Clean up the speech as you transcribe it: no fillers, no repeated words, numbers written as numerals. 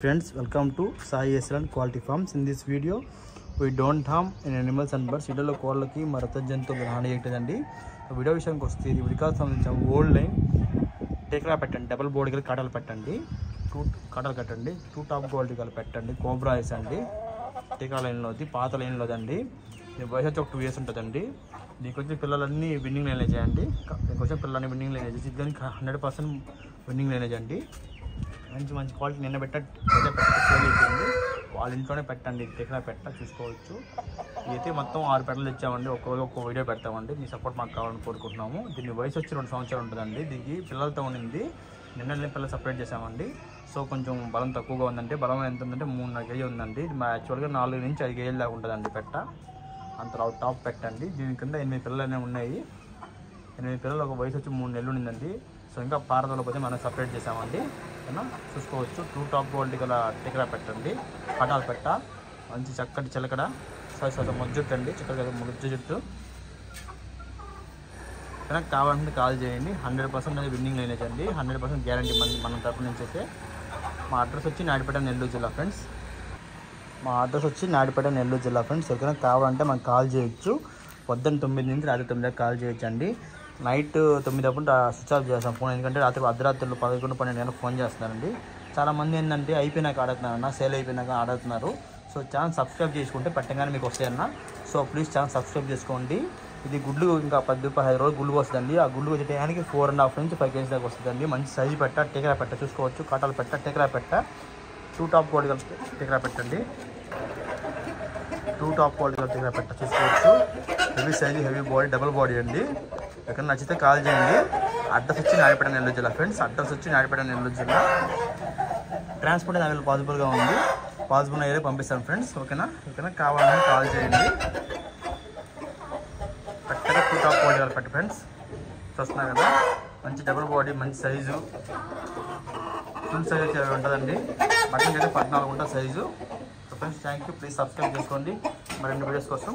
Friends, welcome to Sai Excellent Quality Farms. In this video, we don't harm in animals and birds. వీడియోలో కోళ్ళకి మరత జంతువులు హాని చేయట్లేదండి. Video విషయానికి వస్తే ఇది వీడికి సంబంధించిన ఓల్డ్ లైన్ టేకరా పెట్టండి, డబుల్ బోర్డ్ గల కాటలు పెట్టండి, 2 కాటలు కట్టండి, 2 టాప్ క్వాలిటీ గల పెట్టండి, కోబ్రా వేసండి. టేకరా లైన్లోది పాత లైన్లోదండి. దీని వయసు వచ్చి ఒక 2 years ఉంటుందండి. దీనికి వచ్చి పిల్లలన్నీ విన్నింగ్ లైనేజ్ అండి. దీనికి వచ్చి పిల్లలన్నీ విన్నింగ్ లైనేజ్, ఇది కానీ 100% విన్నింగ్ లైనేజ్ అండి. మంచి క్వాలిటీ నిన్న పెట్టండి, వాళ్ళ ఇంట్లోనే పెట్టండి. టెక్నా పెట్ట చూసుకోవచ్చు. అయితే మొత్తం 6 పెట్టలు తెచ్చామండి. ఒక్కొక్క వీడియో పెడతామండి. మీ సపోర్ట్ మాకు కావాలని కోరుకుంటున్నాము. దీని వయసు వచ్చి 2 సంవత్సరాలు ఉంటుందండి. దీనికి పిల్లలతో ఉండింది, నిన్న పిల్లలు సపరేట్ చేసామండి. సో కొంచెం బలం తక్కువగా ఉందంటే, బలం ఎంత ఉందంటే 3.5 kg ఉందండి. యాక్చువల్గా 4 నుంచి 5 kg దాకా ఉంటుందండి పెట్ట. అంత టాప్ పెట్టండి. దీని కింద 8 పిల్లలు ఉన్నాయి. 8 పిల్లలు, ఒక వయసు వచ్చి 3 నెలలు ఉండిందండి. సో ఇంకా పారదలో పోతే మనం సపరేట్ చేసామండి. ఓకేనా, చూసుకోవచ్చు. 2 టాప్ క్వాలిటీ గల టెకరా పెట్టండి, కటాలు పెట్ట, మంచి చక్కటి చిలకడ మొజ్జుట్టు అండి. చక్కగా మొజ్జు జుట్టు. ఓకేనా, కావాలంటే కాల్ చేయండి. 100% అది విన్నింగ్ లైనేజ్ అండి. 100% గ్యారంటీ మన తరపు నుంచి అయితే. మా అడ్రస్ వచ్చి నాయుడుపేట, నెల్లూరు జిల్లా ఫ్రెండ్స్. ఓకేనా, కావాలంటే మనకు కాల్ చేయొచ్చు. పొద్దున్న 9 నుంచి రాత్రి 9 దాకా కాల్ చేయొచ్చు అండి. నైట్ 9 అప్పుడు స్విచ్ ఆఫ్ చేస్తాం ఫోన్, ఎందుకంటే అర్ధరాత్రులు 11, 12 గంటలకు ఫోన్ చేస్తున్నారండి. చాలామంది ఏంటంటే అయిపోయినాక ఆడుతున్నారన్న, సేల్ అయిపోయినాక ఆడుతున్నారు. సో ఛానల్ సబ్స్క్రైబ్ చేసుకుంటే పెట్టగానే మీకు వస్తాయన్న. సో ప్లీజ్ ఛానల్ సబ్స్క్రైబ్ చేసుకోండి. ఇది గుడ్లు ఇంకా 10-15 రోజులు గుడ్లు వస్తుందండి. ఆ గుడ్లు వచ్చే టైంకి 4.5 నుంచి 5 kg దాకా వస్తుందండి. మంచి సైజు పెట్ట, టెకరా పెట్ట చూసుకోవచ్చు. కాటాలు పెట్ట, టెకరా పెట్ట, 2 టాప్ క్వాలిటీ టెకరా పెట్టండి. 2 టాప్ క్వాలిటీ టెకరా పెట్ట చూసుకోవచ్చు. Heavy size, heavy body, double body అండి. ఎక్కడ నచ్చితే కాల్ చేయండి. అడ్రస్ వచ్చి నాయుడుపేట, నెల్లూరు జిల్లా ఫ్రెండ్స్. అడ్రస్ వచ్చి నాయుడుపేట, నెల్లూరు జిల్లా. ట్రాన్స్పోర్ట్ అవైలబుల్ పాసిబుల్గా ఉంది. పాసిబుల్ ఏరియా పంపిస్తాను ఫ్రెండ్స్. ఓకేనా, కావాలని కాల్ చేయండి. కరెక్ట్గా 2 టాప్ క్వాలిటీ వాళ్ళు పెట్ట ఫ్రెండ్స్. చూస్తున్నారు కదా, మంచి డబుల్ బాడీ, మంచి సైజు, ఫుల్ సైజ్ అయితే ఉంటుందండి. బట్టన్ అయితే 14 ఉంటుంది size. So friends, thank you. Please subscribe చేసుకోండి మరిన్ని వీడియోస్ కోసం.